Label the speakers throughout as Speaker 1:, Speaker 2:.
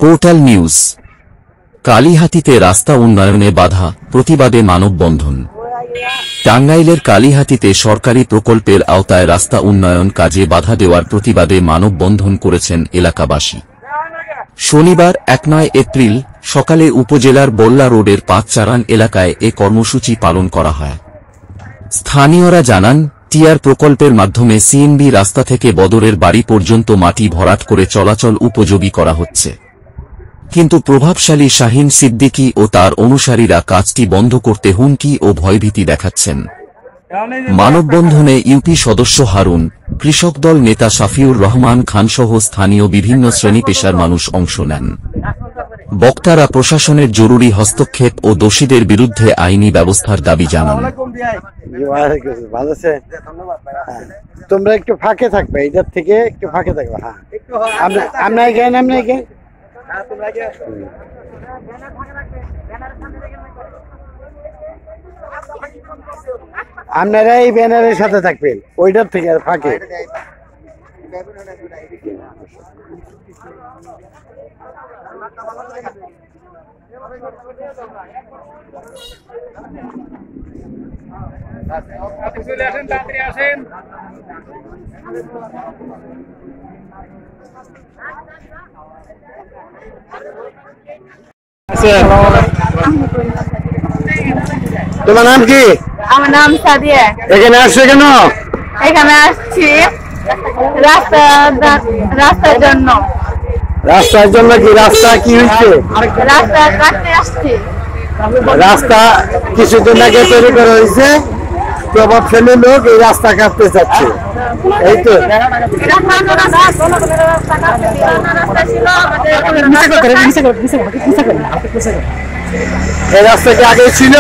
Speaker 1: Portal news. কালিহাতীতে রাস্তা উন্নয়নে বাধা, প্রতিবাদে মানববন্ধন। টাঙ্গাইলের কালিহাতীতে সরকারি প্রকল্পের আওতায় রাস্তা উন্নয়ন কাজে বাধা দেওয়ার প্রতিবাদে মানববন্ধন করেছেন এলাকাবাসী। শনিবার ১ এপ্রিল সকালে উপজেলার বল্লা রোডের পাঁচচারান এলাকায় এ কর্মসূচি পালন করা হয়। স্থানীয়রা জানান, টিআর প্রকল্পের মাধ্যমে সিএনবি রাস্তা থেকে বদরের বাড়ি পর্যন্ত মাটি ভরাট করে চলাচল উপযোগী করা হচ্ছে, কিন্তু প্রভাবশালী শাহিন সিদ্দিকী ও তার অনুসারীরা কাজটি বন্ধ করতে হুমকি ও ভয়ভীতি দেখাচ্ছেন। মানববন্ধনে ইউপি সদস্য হারুন, কৃষক দল নেতা শাফিউর রহমান খানসহ স্থানীয় বিভিন্ন শ্রেণী পেশার মানুষ অংশ নেন। বক্তারা প্রশাসনের জরুরি হস্তক্ষেপ ও দোষীদের বিরুদ্ধে আইনি ব্যবস্থার দাবি জানান।
Speaker 2: তোমরা একটু ফাঁকে থাকবে, এটার থেকে একটু ফাঁকে থাকবে। হ্যাঁ, আমরা আপনারা এই ব্যানারের সাথে থাকবেন, ওইটার থেকে আর ফাঁকে। তোমার নাম কি?
Speaker 3: আমার নাম সাদিয়া।
Speaker 2: এখানে আসছো কেন?
Speaker 3: এখানে আসছি রাস্তার জন্য।
Speaker 2: রাস্তার জন্য? কি রাস্তা কি হয়েছে?
Speaker 3: রাস্তা কাটতে আসছি।
Speaker 2: রাস্তা কিছুদিন আগে তৈরি করা হয়েছে, প্রভাবশালী লোক এই রাস্তা কাটতে চাচ্ছে, এই তো। এই রাস্তা কি আগে ছিল?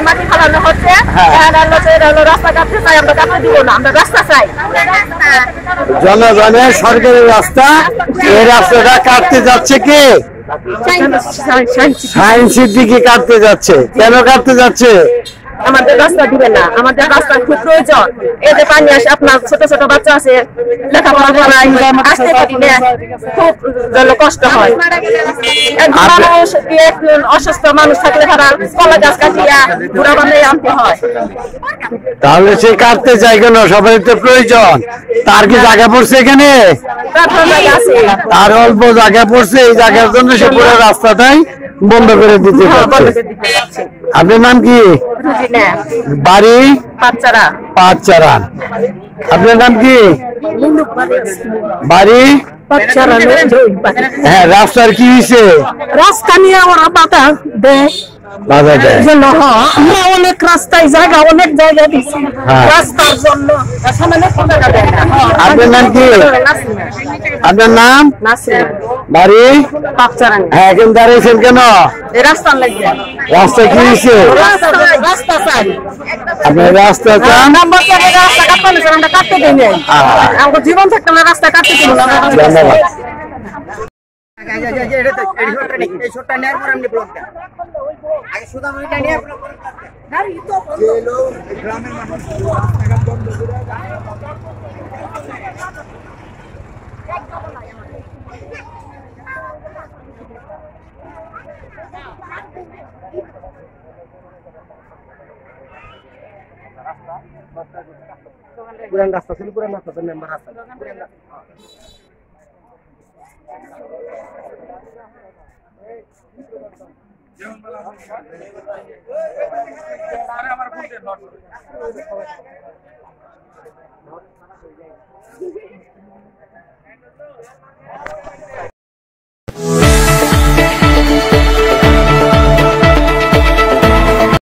Speaker 3: মাটি ফালানো হচ্ছে, রাস্তা কাটতে চাই, আমরা কাটতে দিব না, আমরা রাস্তা চাই।
Speaker 2: জনগণের সরকারি রাস্তা, এই রাস্তাটা কাটতে যাচ্ছে কে? শাহিন সিদ্দিকী কাটতে যাচ্ছে। কেন কাটতে যাচ্ছে?
Speaker 3: আমাদের রাস্তা দিবে না, আমাদের রাস্তা খুব প্রয়োজন। এই যে পানি আসে, আপনার ছোট ছোট বাচ্চা আছে, লেখাপড়া করায় আসতে পারি না, খুব কষ্ট হয়। মানুষ, একজন অসুস্থ মানুষ থাকলে তারা কলা গাছ কাটিয়া বুড়া বানিয়ে আনতে হয়।
Speaker 2: তাহলে সে কাটতে চাই কেন? সবাই তো প্রয়োজন। তার কি জায়গা পড়ছে এখানে? তার অল্প জায়গা পড়ছে, এই জায়গার জন্য সে পুরো রাস্তাটাই বন্ধ করে দিতে চাচ্ছে। আপনার নাম কি? বাড়ি? পাঁচচারান। আপনার নাম কি? বাড়ি? হ্যাঁ, রাস্তার কি হয়েছে?
Speaker 4: রাস্তা নিয়ে ওরা বাধা দেয়, আমরা অনেক রাস্তায় জায়গা, অনেক জায়গা দিচ্ছি রাস্তার জন্য।
Speaker 2: আপনার নাম কি? আপনার নাম? বাড়ি? হ্যাঁ, এখন দাঁড়িয়েছেন কেন?
Speaker 4: রাস্তা লাগে,
Speaker 2: রাস্তা কি হয়েছে?
Speaker 4: রাস্তা চাই।
Speaker 2: আপনার রাস্তা চান?
Speaker 4: আমরা কাটতে দিই নাই, আমাদের জীবন থাকতে আমরা রাস্তা কাটতে দিব না।
Speaker 2: ধন্যবাদ।
Speaker 5: পুরান রাস্তা ছিল, পুরান রাস্তা মেম্বার রাস্তা আমার